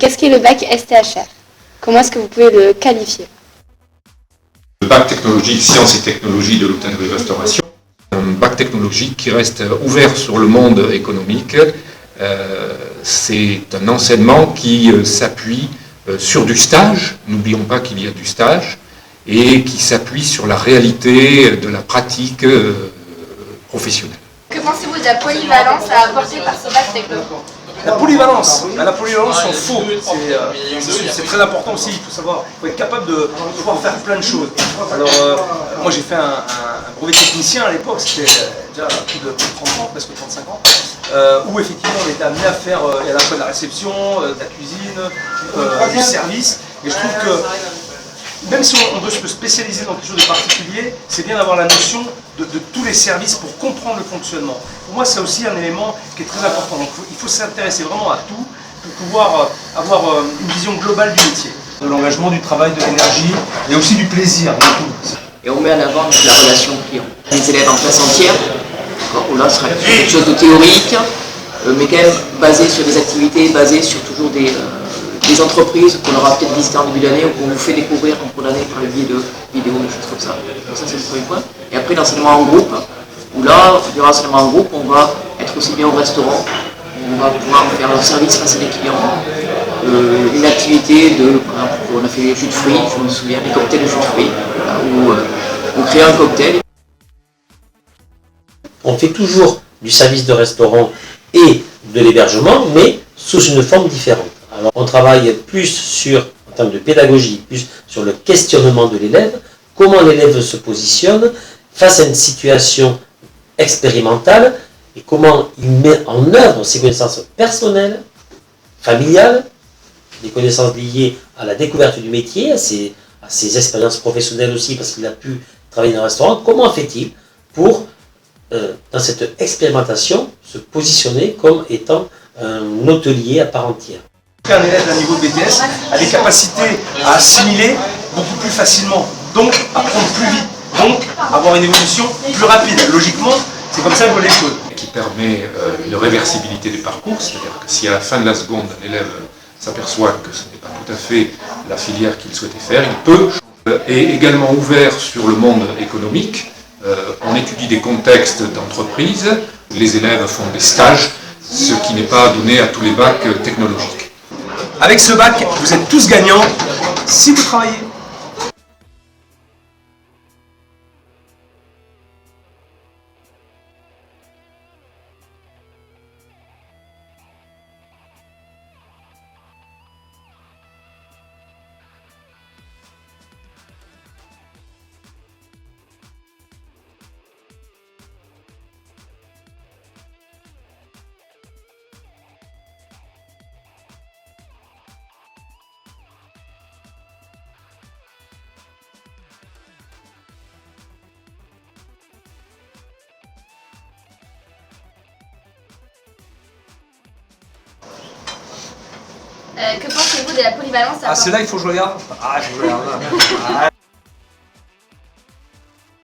Qu'est-ce qu'est le bac STHR? Comment est-ce que vous pouvez le qualifier? Le bac technologique sciences et technologies de l'hôtellerie-restauration, un bac technologique qui reste ouvert sur le monde économique. C'est un enseignement qui s'appuie sur du stage, n'oublions pas qu'il y a du stage, et qui s'appuie sur la réalité de la pratique professionnelle. Que pensez-vous de la polyvalence à apporter par ce bac techno? La polyvalence sont faux. C'est très important aussi, il faut savoir, il faut être capable de pouvoir faire plein de choses. Alors, moi j'ai fait un brevet technicien à l'époque, c'était déjà plus de 30 ans, presque 35 ans, où effectivement on était amené à faire à la fois de la réception, de la cuisine, du service, et je trouve que même si on veut se spécialiser dans quelque chose de particulier, c'est bien d'avoir la notion de tous les services pour comprendre le fonctionnement. Pour moi, c'est aussi un élément qui est très important. Donc, il faut s'intéresser vraiment à tout pour pouvoir avoir une vision globale du métier. De l'engagement, du travail, de l'énergie et aussi du plaisir. Et on met en avant la relation client. Les élèves en classe entière, où là, ce sera quelque chose de théorique, mais quand même basé sur des activités, basé sur toujours des entreprises qu'on aura peut-être visitées en début d'année ou qu'on vous fait découvrir en cours d'année par le biais de vidéos, des choses comme ça. Donc ça c'est le premier point. Et après l'enseignement en groupe, où là, durant l'enseignement en groupe, on va être aussi bien au restaurant, on va pouvoir faire un service face à des clients, une activité de, par exemple, on a fait les jus de fruits, je me souviens, les cocktails de jus de fruits, voilà, où on crée un cocktail. On fait toujours du service de restaurant et de l'hébergement, mais sous une forme différente. Alors, on travaille plus sur, en termes de pédagogie, plus sur le questionnement de l'élève, comment l'élève se positionne face à une situation expérimentale et comment il met en œuvre ses connaissances personnelles, familiales, des connaissances liées à la découverte du métier, à ses expériences professionnelles aussi, parce qu'il a pu travailler dans un restaurant. Comment fait-il pour, dans cette expérimentation, se positionner comme étant un hôtelier à part entière? Un élève d'un niveau de BTS a des capacités à assimiler beaucoup plus facilement, donc apprendre plus vite, donc avoir une évolution plus rapide. Logiquement, c'est comme ça que je vois les choses. Qui permet une réversibilité du parcours, c'est-à-dire que si à la fin de la seconde, l'élève s'aperçoit que ce n'est pas tout à fait la filière qu'il souhaitait faire, il peut, et également ouvert sur le monde économique. On étudie des contextes d'entreprise, les élèves font des stages, ce qui n'est pas donné à tous les bacs technologiques. Avec ce bac, vous êtes tous gagnants si vous travaillez. Que pensez-vous de la polyvalence à Ah, c'est là il faut que je regarde. Ah, il faut que je regarde.